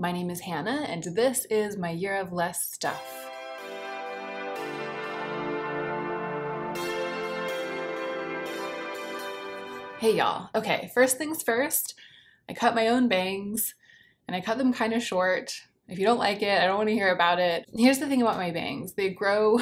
My name is Hannah, and this is my year of less stuff. Hey y'all. Okay, first things first, I cut my own bangs, and I cut them kind of short. If you don't like it, I don't want to hear about it. Here's the thing about my bangs. They grow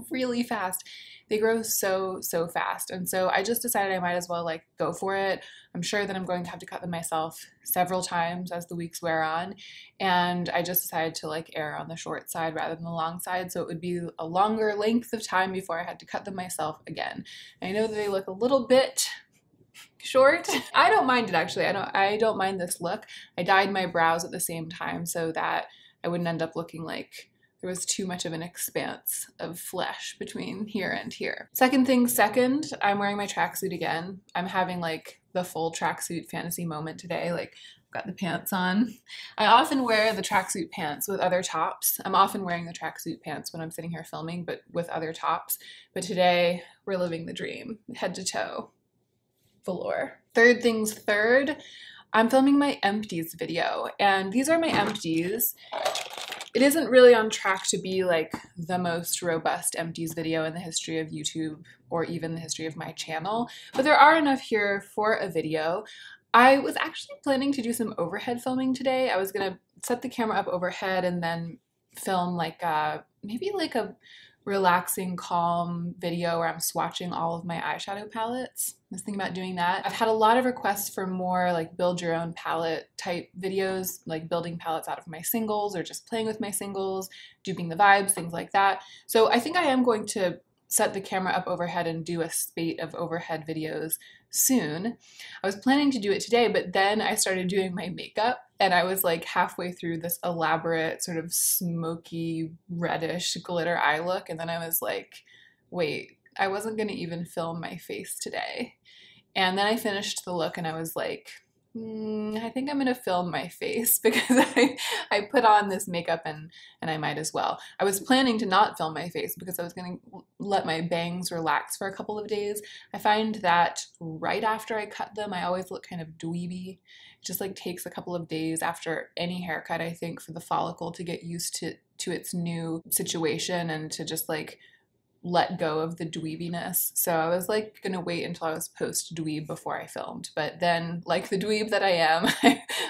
really fast. They grow so fast. And so I just decided I might as well like go for it. I'm sure that I'm going to have to cut them myself several times as the weeks wear on. And I just decided to like err on the short side rather than the long side. So it would be a longer length of time before I had to cut them myself again. I know that they look a little bit short. I don't mind it actually. I don't mind this look. I dyed my brows at the same time so that I wouldn't end up looking like there was too much of an expanse of flesh between here and here. Second thing second, I'm wearing my tracksuit again. I'm having like the full tracksuit fantasy moment today. Like I've got the pants on. I often wear the tracksuit pants with other tops. I'm often wearing the tracksuit pants when I'm sitting here filming, but with other tops. But today we're living the dream, head to toe. Velour. Third things third, I'm filming my empties video, and these are my empties. It isn't really on track to be like the most robust empties video in the history of YouTube or even the history of my channel, but there are enough here for a video. I was actually planning to do some overhead filming today. I was gonna set the camera up overhead and then film like maybe like a relaxing, calm video where I'm swatching all of my eyeshadow palettes. I was thinking about doing that. I've had a lot of requests for more like build your own palette type videos, like building palettes out of my singles or just playing with my singles, duping the vibes, things like that. So I think I am going to set the camera up overhead and do a spate of overhead videos soon. I was planning to do it today, but then I started doing my makeup and I was like halfway through this elaborate sort of smoky reddish glitter eye look, and then I was like, wait, I wasn't gonna even film my face today. And then I finished the look and I was like, I think I'm gonna film my face because I put on this makeup and I might as well. I was planning to not film my face because I was gonna let my bangs relax for a couple of days. I find that right after I cut them, I always look kind of dweeby. It just like takes a couple of days after any haircut, I think, for the follicle to get used to its new situation and to just like let go of the dweebiness. So I was like gonna wait until I was post dweeb before I filmed, but then like the dweeb that I am,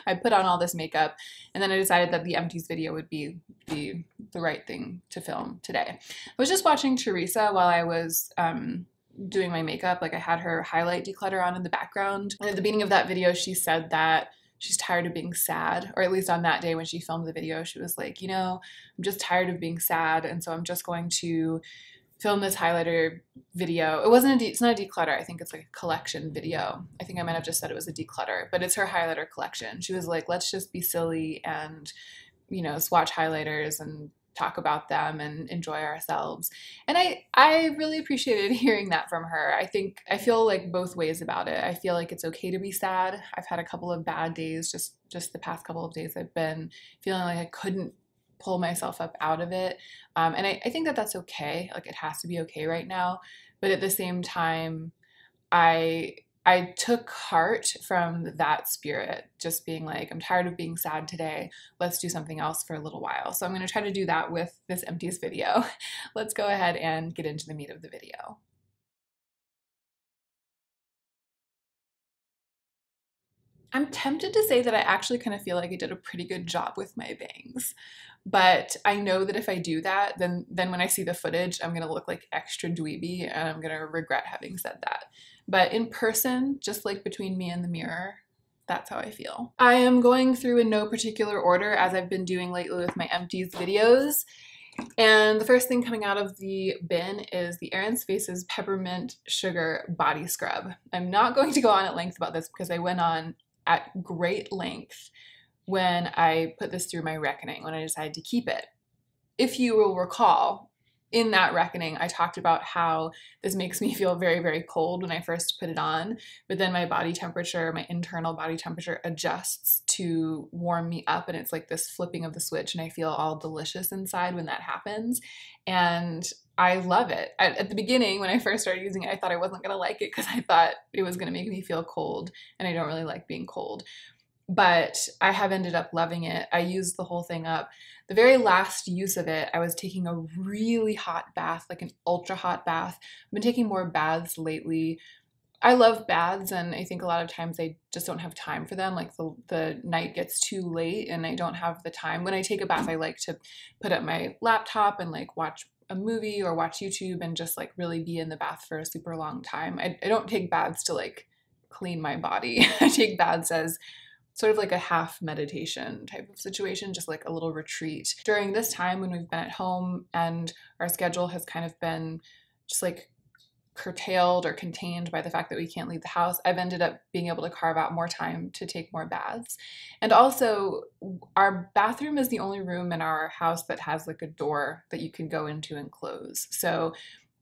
I put on all this makeup and then I decided that the empties video would be the right thing to film today. I was just watching Teresa while I was doing my makeup. Like I had her highlight declutter on in the background, and at the beginning of that video she said that she's tired of being sad, or at least on that day when she filmed the video she was like, you know, I'm just tired of being sad, and so I'm just going to film this highlighter video. It's not a declutter. I think it's like a collection video. I think I might have just said it was a declutter, but it's her highlighter collection. She was like, let's just be silly and, you know, swatch highlighters and talk about them and enjoy ourselves. And I really appreciated hearing that from her. I feel like both ways about it. I feel like it's okay to be sad. I've had a couple of bad days, just the past couple of days I've been feeling like I couldn't pull myself up out of it. And I think that that's okay. Like it has to be okay right now. But at the same time, I took heart from that spirit, just being like, I'm tired of being sad today. Let's do something else for a little while. So I'm going to try to do that with this empties video. Let's go ahead and get into the meat of the video. I'm tempted to say that I actually kind of feel like I did a pretty good job with my bangs, but I know that if I do that, then when I see the footage, I'm gonna look like extra dweeby and I'm gonna regret having said that. But in person, just like between me and the mirror, that's how I feel. I am going through in no particular order as I've been doing lately with my empties videos. And the first thing coming out of the bin is the Aaron's Faces Peppermint Sugar Body Scrub. I'm not going to go on at length about this because I went on at great length when I put this through my reckoning, when I decided to keep it. If you will recall, in that reckoning, I talked about how this makes me feel very, very cold when I first put it on, but then my body temperature, my internal body temperature adjusts to warm me up, and it's like this flipping of the switch, and I feel all delicious inside when that happens, and I love it. At the beginning, when I first started using it, I thought I wasn't gonna like it because I thought it was gonna make me feel cold, and I don't really like being cold. but I have ended up loving it. I used the whole thing up. The very last use of it, I was taking a really hot bath, like an ultra hot bath. I've been taking more baths lately. I love baths, and I think a lot of times I just don't have time for them. Like the night gets too late and I don't have the time. When I take a bath, I like to put up my laptop and like watch a movie or watch YouTube and just like really be in the bath for a super long time. I don't take baths to like clean my body. I take baths as sort of like a half meditation type of situation, just like a little retreat. During this time when we've been at home and our schedule has kind of been just like curtailed or contained by the fact that we can't leave the house, I've ended up being able to carve out more time to take more baths. And also, our bathroom is the only room in our house that has like a door that you can go into and close. So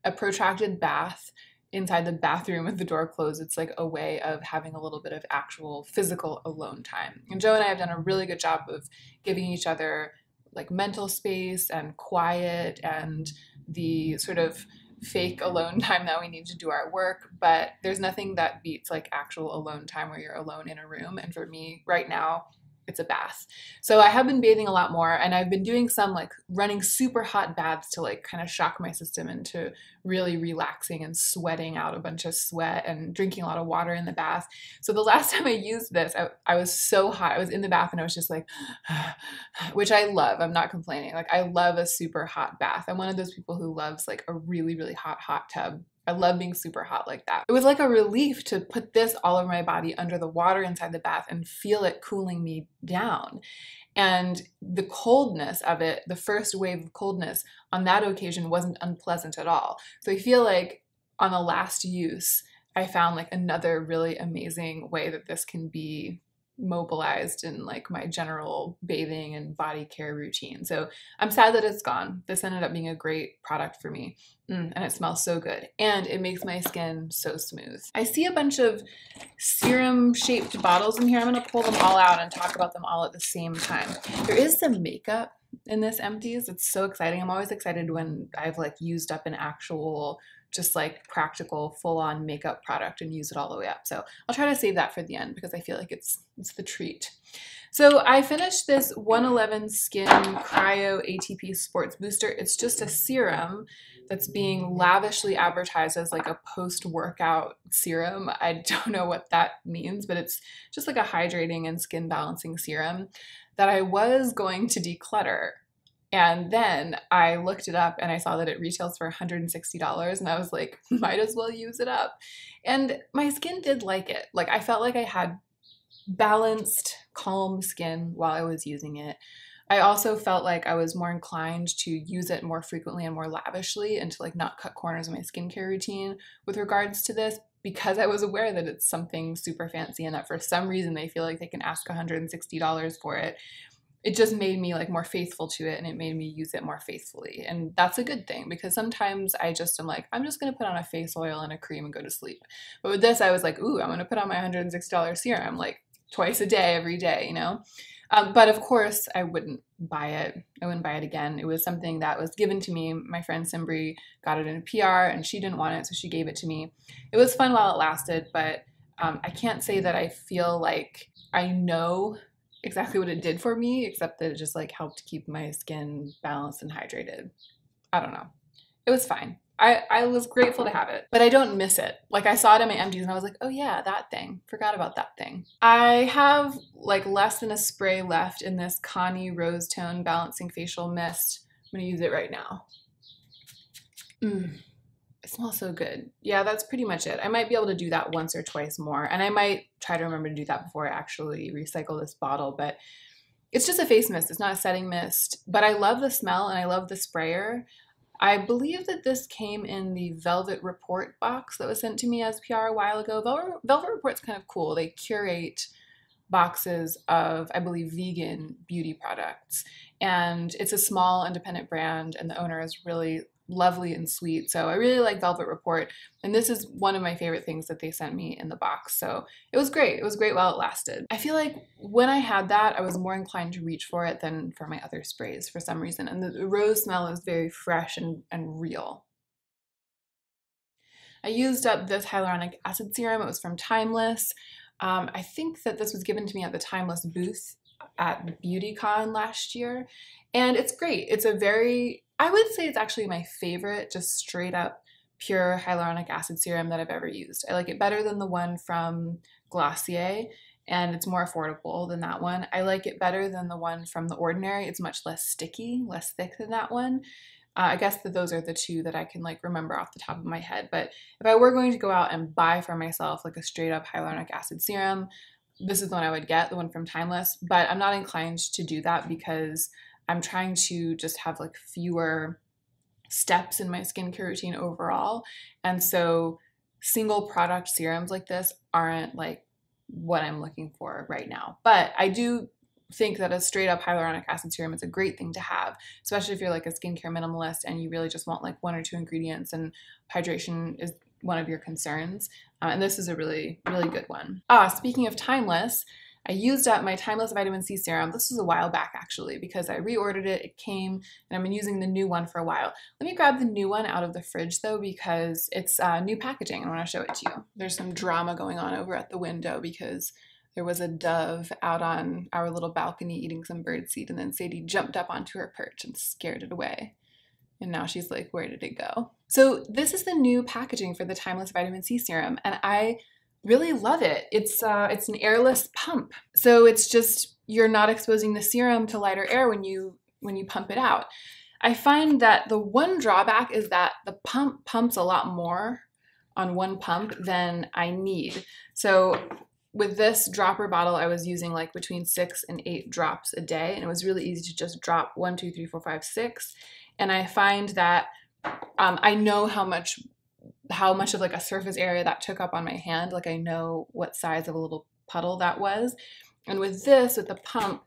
a protracted bath inside the bathroom with the door closed, it's like a way of having a little bit of actual physical alone time. And Joe and I have done a really good job of giving each other like mental space and quiet and the sort of fake alone time that we need to do our work, but there's nothing that beats like actual alone time where you're alone in a room. And for me right now, it's a bath. So I have been bathing a lot more, and I've been doing some like running super hot baths to like kind of shock my system into really relaxing and sweating out a bunch of sweat and drinking a lot of water in the bath. So the last time I used this, I was so hot. I was in the bath and I was just like, which I love. I'm not complaining. Like I love a super hot bath. I'm one of those people who loves like a really, really hot tub. I love being super hot like that. It was like a relief to put this all over my body under the water inside the bath and feel it cooling me down. And the coldness of it, the first wave of coldness on that occasion wasn't unpleasant at all. So I feel like on the last use, I found like another really amazing way that this can be mobilized in like my general bathing and body care routine. So I'm sad that it's gone. This ended up being a great product for me. And it smells so good. And it makes my skin so smooth. I see a bunch of serum shaped bottles in here. I'm going to pull them all out and talk about them all at the same time. There is some makeup in this Empties. It's so exciting. I'm always excited when I've like used up an actual just like practical full-on makeup product and use it all the way up. So I'll try to save that for the end because I feel like it's the treat. So I finished this 111 Skin Cryo ATP Sports Booster. It's just a serum that's being lavishly advertised as like a post-workout serum. I don't know what that means, but it's just like a hydrating and skin balancing serum that I was going to declutter. And then I looked it up and I saw that it retails for $160 and I was like, might as well use it up. And my skin did like it. Like I felt like I had balanced, calm skin while I was using it. I also felt like I was more inclined to use it more frequently and more lavishly and to like not cut corners in my skincare routine with regards to this, because I was aware that it's something super fancy and that for some reason they feel like they can ask $160 for it. It just made me like more faithful to it and it made me use it more faithfully. And that's a good thing because sometimes I just am like, I'm just going to put on a face oil and a cream and go to sleep. But with this, I was like, ooh, I'm going to put on my $160 serum like twice a day, every day, you know? But of course, I wouldn't buy it. I wouldn't buy it again. It was something that was given to me. My friend Simbri got it in a PR and she didn't want it, so she gave it to me. It was fun while it lasted, but I can't say that I feel like I know exactly what it did for me, except that it just like helped keep my skin balanced and hydrated. I don't know. It was fine. I was grateful to have it, but I don't miss it. Like I saw it in my empties and I was like, oh yeah, that thing. Forgot about that thing. I have like less than a spray left in this Connie Rose Tone Balancing Facial Mist. I'm gonna use it right now. It smells so good. Yeah, that's pretty much it. I might be able to do that once or twice more, and I might try to remember to do that before I actually recycle this bottle, but it's just a face mist. It's not a setting mist, but I love the smell and I love the sprayer. I believe that this came in the Velvet Report box that was sent to me as PR a while ago. Velvet Report's kind of cool. They curate boxes of, I believe, vegan beauty products. And it's a small independent brand and the owner is really lovely and sweet. So I really like Velvet Report. And this is one of my favorite things that they sent me in the box. So it was great. It was great while it lasted. I feel like when I had that, I was more inclined to reach for it than for my other sprays for some reason. And the rose smell is very fresh and real. I used up this hyaluronic acid serum. It was from Timeless. I think that this was given to me at the Timeless booth at BeautyCon last year, and it's great. It's a very, I would say it's actually my favorite, just straight up pure hyaluronic acid serum that I've ever used. I like it better than the one from Glossier, and it's more affordable than that one. I like it better than the one from The Ordinary. It's much less sticky, less thick than that one. I guess that those are the two that I can like remember off the top of my head. But if I were going to go out and buy for myself like a straight up hyaluronic acid serum, this is the one I would get, the one from Timeless. But I'm not inclined to do that because I'm trying to just have like fewer steps in my skincare routine overall. And so single product serums like this aren't like what I'm looking for right now. But I do think that a straight up hyaluronic acid serum is a great thing to have, especially if you're like a skincare minimalist and you really just want like one or two ingredients and hydration is one of your concerns. And this is a really, really good one. Speaking of Timeless, I used up my Timeless Vitamin C Serum. This was a while back actually because I reordered it, it came, and I've been using the new one for a while. Let me grab the new one out of the fridge though because it's new packaging and I want to show it to you. There's some drama going on over at the window because there was a dove out on our little balcony eating some birdseed, and then Sadie jumped up onto her perch and scared it away. And now she's like, where did it go? So this is the new packaging for the Timeless Vitamin C Serum, and I really love it. It's an airless pump. So it's just, you're not exposing the serum to lighter air when you pump it out. I find that the one drawback is that the pump pumps a lot more on one pump than I need. So with this dropper bottle, I was using like between 6 and 8 drops a day, and it was really easy to just drop 1, 2, 3, 4, 5, 6. And I find that I know how much of like a surface area that took up on my hand. Like I know what size of a little puddle that was. And with this, with the pump,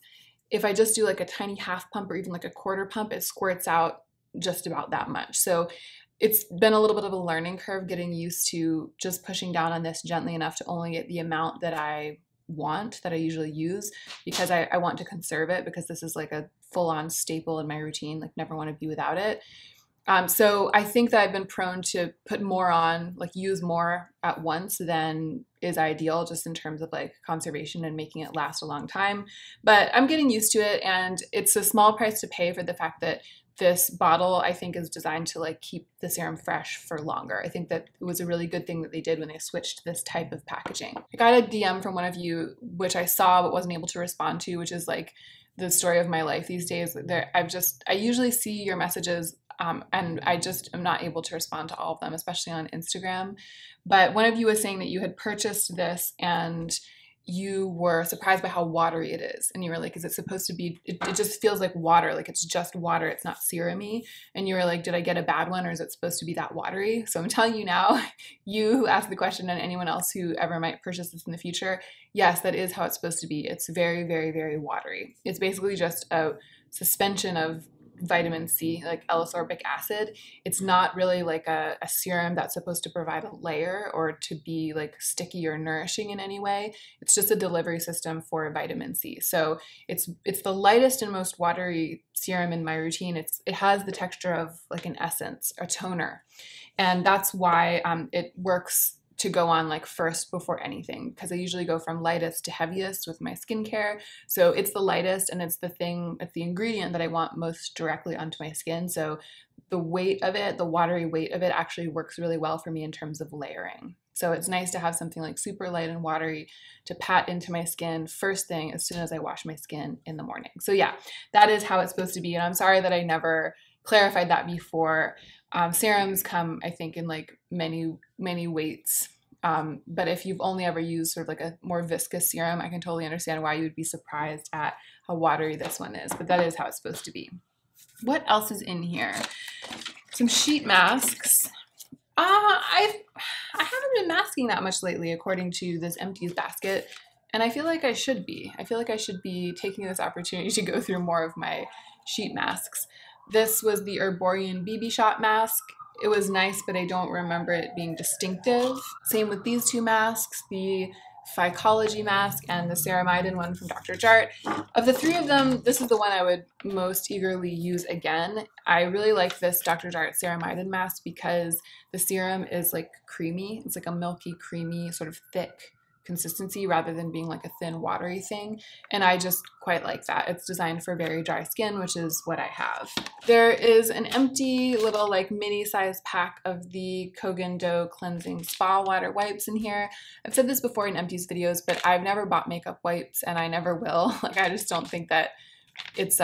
if I just do like a tiny half pump or even like a quarter pump, it squirts out just about that much. So it's been a little bit of a learning curve getting used to just pushing down on this gently enough to only get the amount that I want, that I usually use, because I want to conserve it, because this is like a full-on staple in my routine, like never want to be without it. So I think that I've been prone to put more on, like use more at once than is ideal just in terms of like conservation and making it last a long time. But I'm getting used to it, and it's a small price to pay for the fact that this bottle, I think, is designed to like keep the serum fresh for longer. I think that it was a really good thing that they did when they switched to this type of packaging. I got a DM from one of you, which I saw but wasn't able to respond to, which is like the story of my life these days. I usually see your messages and I just am not able to respond to all of them, especially on Instagram. But one of you was saying that you had purchased this and you were surprised by how watery it is. And you were like, is it supposed to be, it just feels like water, like it's just water, it's not serum-y. And you were like, did I get a bad one, or is it supposed to be that watery? So I'm telling you now, you who asked the question and anyone else who ever might purchase this in the future, yes, that is how it's supposed to be. It's very, very, very watery. It's basically just a suspension of vitamin C, like L-ascorbic acid. It's not really like a serum that's supposed to provide a layer or to be like sticky or nourishing in any way. It's just a delivery system for vitamin C. So it's the lightest and most watery serum in my routine. It has the texture of like an essence, a toner. And that's why it works to go on like first before anything, because I usually go from lightest to heaviest with my skincare. So it's the lightest, and it's the ingredient that I want most directly onto my skin. So the weight of it, the watery weight of it, actually works really well for me in terms of layering. So it's nice to have something like super light and watery to pat into my skin first thing as soon as I wash my skin in the morning. So yeah, that is how it's supposed to be. And I'm sorry that I never clarified that before. Serums come, I think, in like many, many weights. But if you've only ever used sort of like a more viscous serum, I can totally understand why you would be surprised at how watery this one is. But that is how it's supposed to be. What else is in here? Some sheet masks. I haven't been masking that much lately, according to this Empties basket. And I feel like I should be. I feel like I should be taking this opportunity to go through more of my sheet masks. This was the Herborian BB Shot mask. It was nice, but I don't remember it being distinctive. Same with these two masks, the Phycology mask and the Ceramidin one from Dr. Jart. Of the three of them, this is the one I would most eagerly use again. I really like this Dr. Jart Ceramidin mask because the serum is like creamy. It's like a milky, creamy, sort of thick consistency rather than being like a thin watery thing, and I just quite like that. It's designed for very dry skin, which is what I have. There is an empty little like mini size pack of the Kogan Dough Cleansing Spa Water Wipes in here. I've said this before in empties videos, but I've never bought makeup wipes and I never will. Like, I just don't think that it's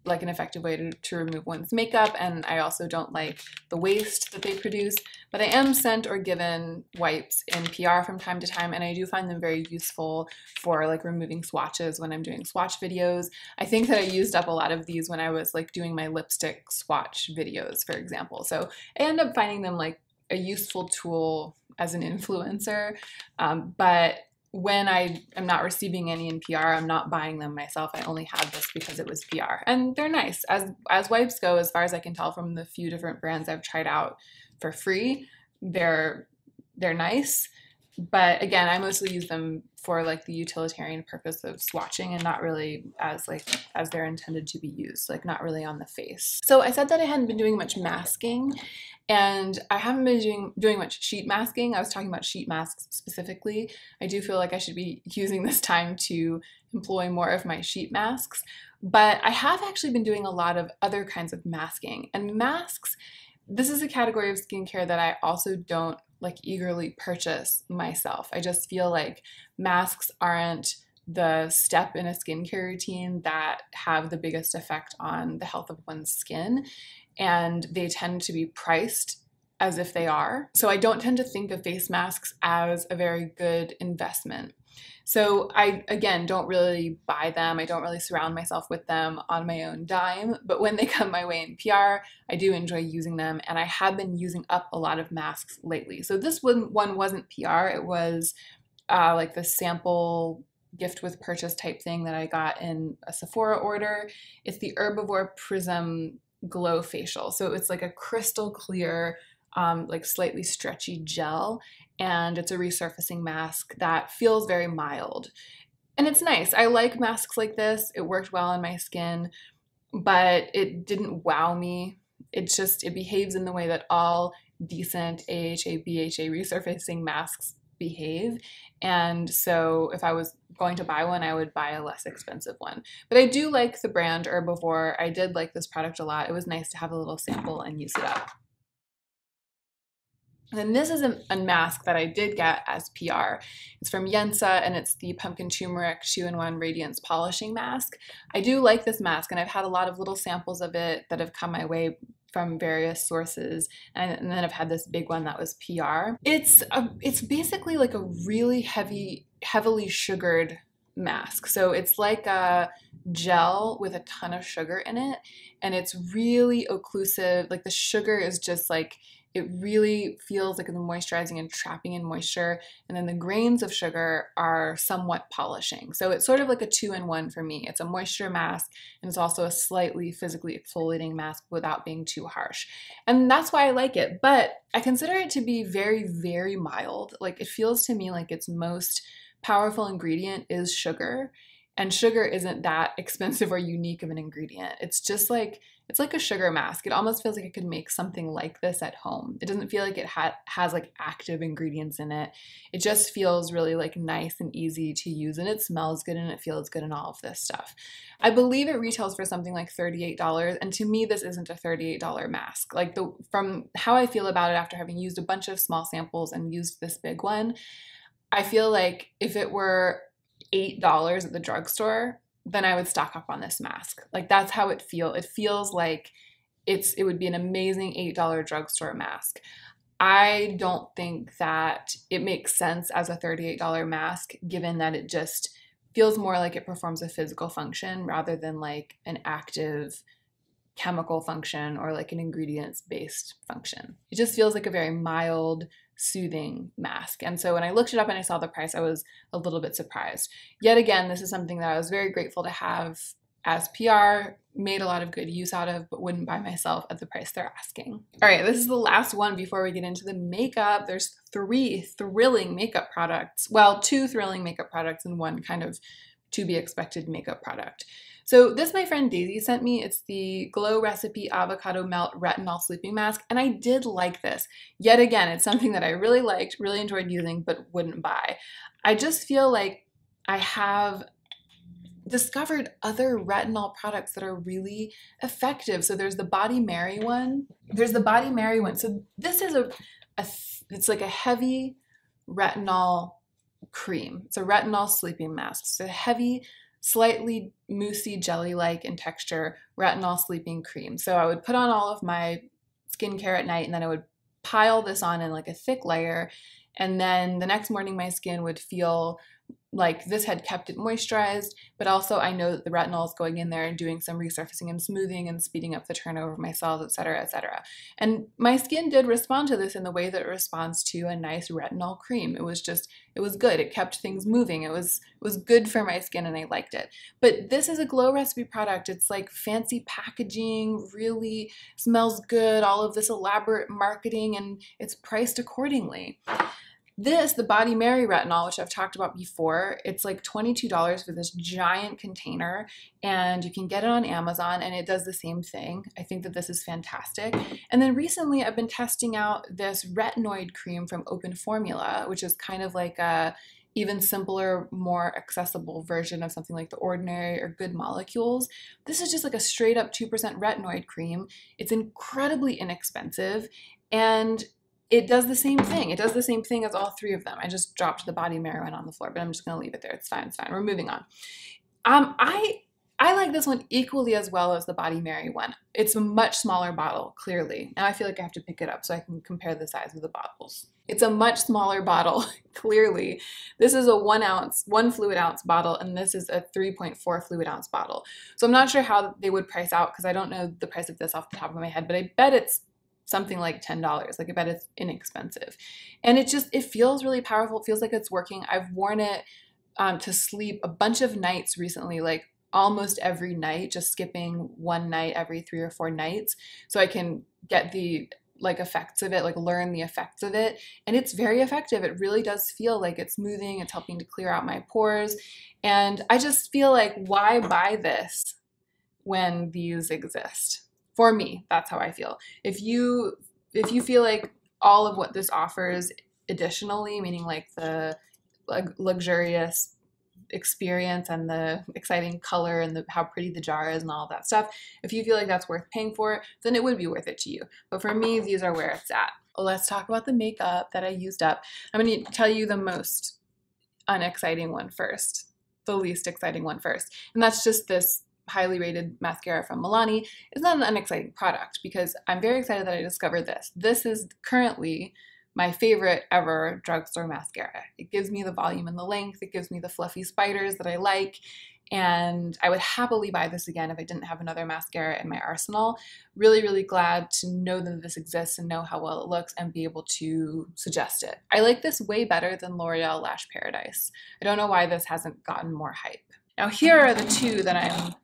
like an effective way to remove one's makeup, and I also don't like the waste that they produce, but I am sent or given wipes in PR from time to time, and I do find them very useful for like removing swatches when I'm doing swatch videos. I think that I used up a lot of these when I was like doing my lipstick swatch videos, for example, so I end up finding them like a useful tool as an influencer, but when I am not receiving any in PR, I'm not buying them myself. I only had this because it was PR. And they're nice. As wipes go, as far as I can tell from the few different brands I've tried out for free, they're nice. But again, I mostly use them for like the utilitarian purpose of swatching and not really as they're intended to be used, like not really on the face. So I said that I hadn't been doing much masking, and I haven't been doing much sheet masking. I was talking about sheet masks specifically. I do feel like I should be using this time to employ more of my sheet masks, but I have actually been doing a lot of other kinds of masking. And masks, this is a category of skincare that I also don't like eagerly purchase myself. I just feel like masks aren't the step in a skincare routine that have the biggest effect on the health of one's skin, and they tend to be priced as if they are. So I don't tend to think of face masks as a very good investment. So I, again, don't really buy them. I don't really surround myself with them on my own dime, but when they come my way in PR, I do enjoy using them, and I have been using up a lot of masks lately. So this one wasn't PR, it was like the sample gift with purchase type thing that I got in a Sephora order. It's the Herbivore Prism Glow Facial. So it's like a crystal clear, like slightly stretchy gel, and it's a resurfacing mask that feels very mild. And it's nice. I like masks like this. It worked well on my skin, but it didn't wow me. It behaves in the way that all decent AHA, BHA resurfacing masks behave. And so if I was going to buy one, I would buy a less expensive one. But I do like the brand Herbivore. I did like this product a lot. It was nice to have a little sample and use it up. And then this is a mask that I did get as PR. It's from Yensa, and it's the Pumpkin Turmeric 2-in-1 Radiance Polishing Mask. I do like this mask, and I've had a lot of little samples of it that have come my way from various sources, and then I've had this big one that was PR. It's basically like a really heavily sugared mask. So it's like a gel with a ton of sugar in it, and it's really occlusive. Like the sugar is just like, it really feels like it's moisturizing and trapping in moisture, and then the grains of sugar are somewhat polishing. So it's sort of like a 2-in-1 for me. It's a moisture mask, and it's also a slightly physically exfoliating mask without being too harsh. And that's why I like it, but I consider it to be very, very mild. Like it feels to me like its most powerful ingredient is sugar, and sugar isn't that expensive or unique of an ingredient. It's just like, it's like a sugar mask. It almost feels like I could make something like this at home. It doesn't feel like it has like active ingredients in it. It just feels really like nice and easy to use, and it smells good and it feels good and all of this stuff. I believe it retails for something like $38, and to me this isn't a $38 mask. Like from how I feel about it after having used a bunch of small samples and used this big one, I feel like if it were $8 at the drugstore, then I would stock up on this mask. Like that's how it feels. It feels like it would be an amazing $8 drugstore mask. I don't think that it makes sense as a $38 mask, given that it just feels more like it performs a physical function rather than like an active chemical function or like an ingredients-based function. It just feels like a very mild, soothing mask. And so when I looked it up and I saw the price, I was a little bit surprised. Yet again, this is something that I was very grateful to have as PR, made a lot of good use out of, but wouldn't buy myself at the price they're asking. All right, this is the last one before we get into the makeup. There's 3 thrilling makeup products. Well, 2 thrilling makeup products and 1 kind of to be expected makeup product. So this my friend Daisy sent me. It's the Glow Recipe Avocado Melt Retinol Sleeping Mask, and I did like this. Yet again, it's something that I really liked, really enjoyed using, but wouldn't buy. I just feel like I have discovered other retinol products that are really effective. So there's the Body Mary one. So this is it's like a heavy retinol cream. It's a retinol sleeping mask. It's a heavy, slightly moussey jelly-like in texture retinol sleeping cream. So I would put on all of my skincare at night, and then I would pile this on in like a thick layer. And then the next morning my skin would feel like this had kept it moisturized, but also I know that the retinol is going in there and doing some resurfacing and smoothing and speeding up the turnover of my cells, etc., etc. And my skin did respond to this in the way that it responds to a nice retinol cream. It was good. It kept things moving. It was good for my skin and I liked it. But this is a Glow Recipe product. It's like fancy packaging, really smells good, all of this elaborate marketing, and it's priced accordingly. This, the Body Mary retinol, which I've talked about before, it's like $22 for this giant container, and you can get it on Amazon, and it does the same thing. I think that this is fantastic. And then recently I've been testing out this Retinoid Cream from Open Formula, which is kind of like a even simpler, more accessible version of something like The Ordinary or Good Molecules. This is just like a straight up 2% retinoid cream. It's incredibly inexpensive, and it does the same thing. It does the same thing as all three of them. I just dropped the Body Mary one on the floor, but I'm just gonna leave it there. It's fine, it's fine. We're moving on. I like this one equally as well as the Body Mary one. It's a much smaller bottle, clearly. Now I feel like I have to pick it up so I can compare the size of the bottles. It's a much smaller bottle, clearly. This is a 1 fluid ounce bottle, and this is a 3.4 fluid ounce bottle. So I'm not sure how they would price out because I don't know the price of this off the top of my head, but I bet it's something like $10. Like I bet it's inexpensive. And it feels really powerful. It feels like it's working. I've worn it to sleep a bunch of nights recently, like almost every night, just skipping one night every 3 or 4 nights. So I can get the effects of it, learn the effects of it. And it's very effective. It really does feel like it's smoothing. It's helping to clear out my pores. And I just feel like, why buy this when these exist? For me, that's how I feel. If you feel like all of what this offers additionally, meaning like the luxurious experience and the exciting color and how pretty the jar is and all that stuff, if you feel like that's worth paying for, then it would be worth it to you. But for me, these are where it's at. Let's talk about the makeup that I used up. I'm going to tell you the most unexciting one first, the least exciting one first. And that's just this highly rated mascara from Milani. It's not an unexciting product because I'm very excited that I discovered this. This is currently my favorite ever drugstore mascara. It gives me the volume and the length. It gives me the fluffy spiders that I like. And I would happily buy this again if I didn't have another mascara in my arsenal. Really, really glad to know that this exists and know how well it looks and be able to suggest it. I like this way better than L'Oreal Lash Paradise. I don't know why this hasn't gotten more hype. Now here are the two that I'm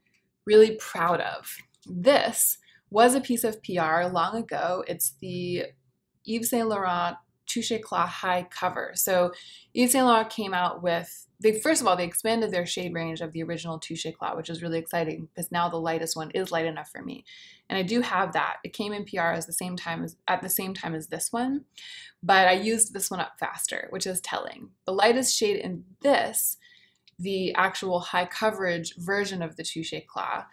really proud of. This was a piece of PR long ago. It's the Yves Saint Laurent Touche Éclat High Cover. So Yves Saint Laurent came out with, first of all, they expanded their shade range of the original Touche Éclat, which is really exciting because now the lightest one is light enough for me. And I do have that. It came in PR at the same time as this one, but I used this one up faster, which is telling. The lightest shade in this, the actual high coverage version of the Touche Éclat,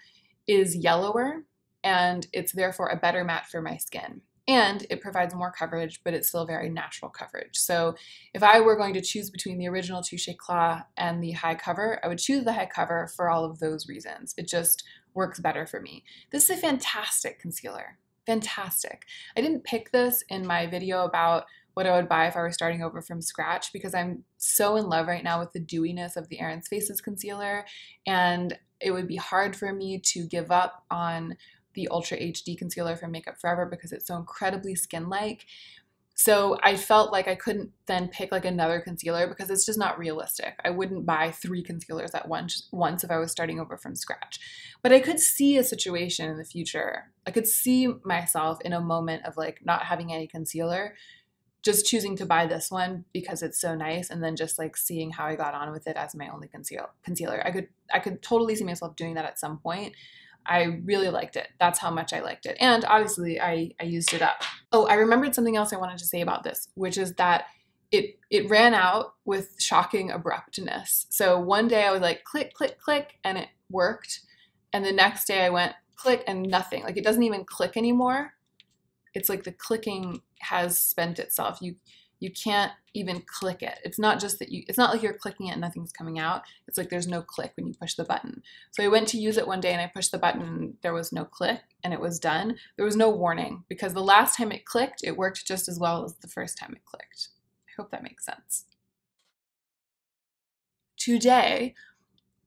is yellower, and it's therefore a better matte for my skin. And it provides more coverage, but it's still very natural coverage. So if I were going to choose between the original Touche Éclat and the high cover, I would choose the high cover for all of those reasons. It just works better for me. This is a fantastic concealer. Fantastic. I didn't pick this in my video about what I would buy if I were starting over from scratch because I'm so in love right now with the dewiness of the Aaron's Faces concealer, and it would be hard for me to give up on the Ultra HD concealer from Makeup Forever because it's so incredibly skin-like. So I felt like I couldn't then pick another concealer because it's just not realistic. I wouldn't buy 3 concealers at once if I was starting over from scratch. But I could see a situation in the future. I could see myself in a moment of not having any concealer, just choosing to buy this one because it's so nice, and then just seeing how I got on with it as my only concealer. I could totally see myself doing that at some point. I really liked it. That's how much I liked it. And obviously I used it up. Oh, I remembered something else I wanted to say about this, which is that it ran out with shocking abruptness. So one day I was like, click, click, click, and it worked. And the next day I went click and nothing. Like it doesn't even click anymore. It's like the clicking has spent itself. You can't even click it. It's not just that it's not like you're clicking it and nothing's coming out. It's like there's no click when you push the button. So I went to use it one day and I pushed the button and there was no click and it was done. There was no warning because the last time it clicked, it worked just as well as the first time it clicked. I hope that makes sense. Today,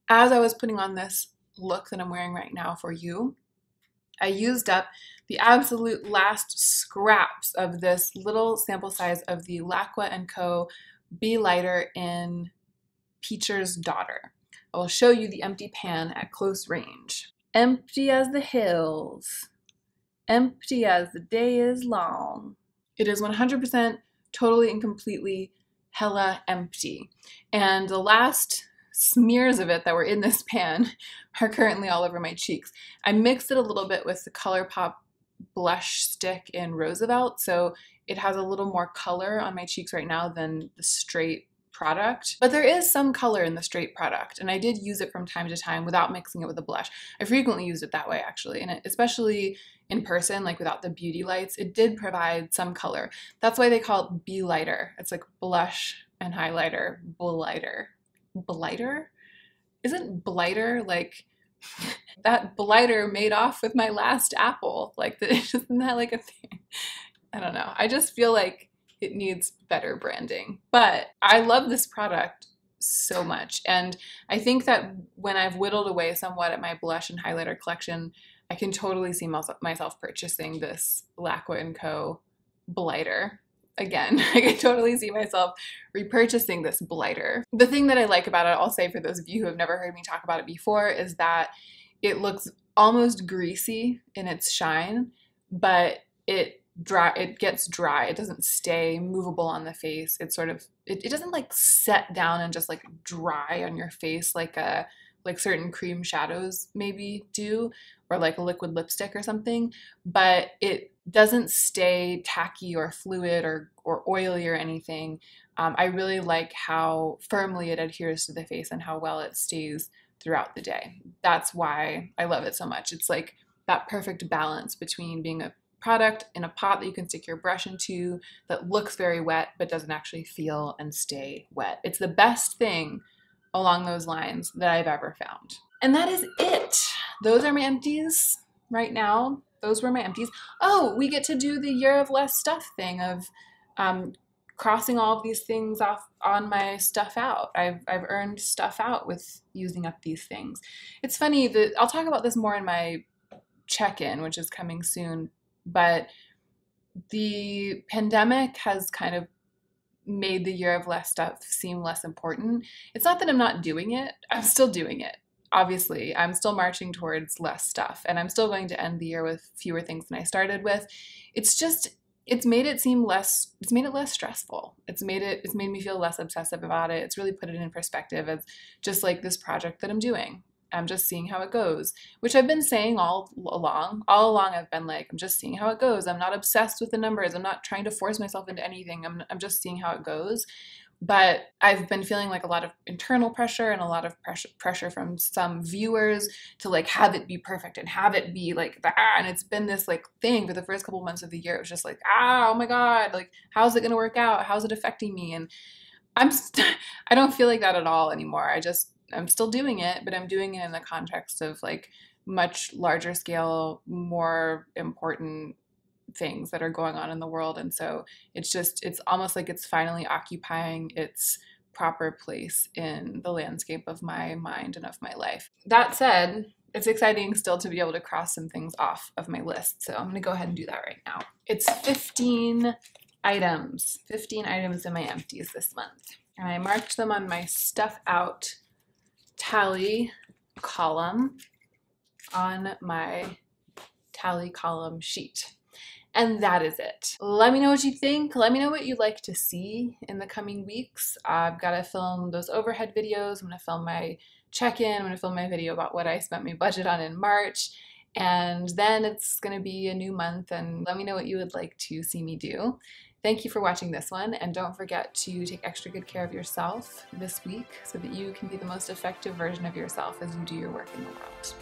as I was putting on this look that I'm wearing right now for you, I used up the absolute last scraps of this little sample size of the Laqua & Co. Be Lighter in Peacher's Daughter. I will show you the empty pan at close range. Empty as the hills, empty as the day is long. It is 100% totally and completely hella empty. And the last smears of it that were in this pan are currently all over my cheeks. I mixed it a little bit with the ColourPop blush stick in Roosevelt, so it has a little more color on my cheeks right now than the straight product. But there is some color in the straight product, and I did use it from time to time without mixing it with a blush. I frequently used it that way actually, and especially in person, like without the beauty lights, it did provide some color. That's why they call it Be Lighter. It's like blush and highlighter, blighter. Blighter? Isn't blighter like that blighter made off with my last apple? Like, isn't that like a thing? I don't know. I just feel like it needs better branding. But I love this product so much. And I think that when I've whittled away somewhat at my blush and highlighter collection, I can totally see myself purchasing this Laqua & Co. Blighter. Again, I can totally see myself repurchasing this blighter. The thing that I like about it, I'll say for those of you who have never heard me talk about it before, is that it looks almost greasy in its shine, but it gets dry. It doesn't stay movable on the face. It sort of, it doesn't like set down and just like dry on your face like certain cream shadows maybe do, or like a liquid lipstick or something, but it doesn't stay tacky or fluid or oily or anything. I really like how firmly it adheres to the face and how well it stays throughout the day. That's why I love it so much. It's like that perfect balance between being a product in a pot that you can stick your brush into that looks very wet but doesn't actually feel and stay wet. It's the best thing along those lines that I've ever found. And that is it. Those are my empties right now. Those were my empties. Oh, we get to do the year of less stuff thing of crossing all of these things off on my stuff out. I've earned stuff out with using up these things. It's funny that I'll talk about this more in my check-in, which is coming soon, but the pandemic has kind of made the year of less stuff seem less important. It's not that I'm not doing it. I'm still doing it. Obviously, I'm still marching towards less stuff, and I'm still going to end the year with fewer things than I started with. It's made it seem less, it's made it less stressful. It's made me feel less obsessive about it. It's really put it in perspective as just like this project that I'm doing. I'm just seeing how it goes, which I've been saying all along. All along I've been like, I'm just seeing how it goes. I'm not obsessed with the numbers. I'm not trying to force myself into anything. I'm just seeing how it goes. But I've been feeling like a lot of internal pressure and a lot of pressure from some viewers to like have it be perfect and have it be like that. And it's been this like thing for the first couple months of the year. It was just like, oh my God, like how's it going to work out? How's it affecting me? And I don't feel like that at all anymore. I'm still doing it, but I'm doing it in the context of like much larger scale, more important things that are going on in the world. And so it's almost like it's finally occupying its proper place in the landscape of my mind and of my life. That said, it's exciting still to be able to cross some things off of my list. So I'm going to go ahead and do that right now. It's 15 items in my empties this month. And I marked them on my stuff out tally column on my tally column sheet. And that is it. Let me know what you think. Let me know what you'd like to see in the coming weeks. I've got to film those overhead videos. I'm going to film my check-in. I'm going to film my video about what I spent my budget on in March. And then it's going to be a new month, and let me know what you would like to see me do. Thank you for watching this one, and don't forget to take extra good care of yourself this week so that you can be the most effective version of yourself as you do your work in the world.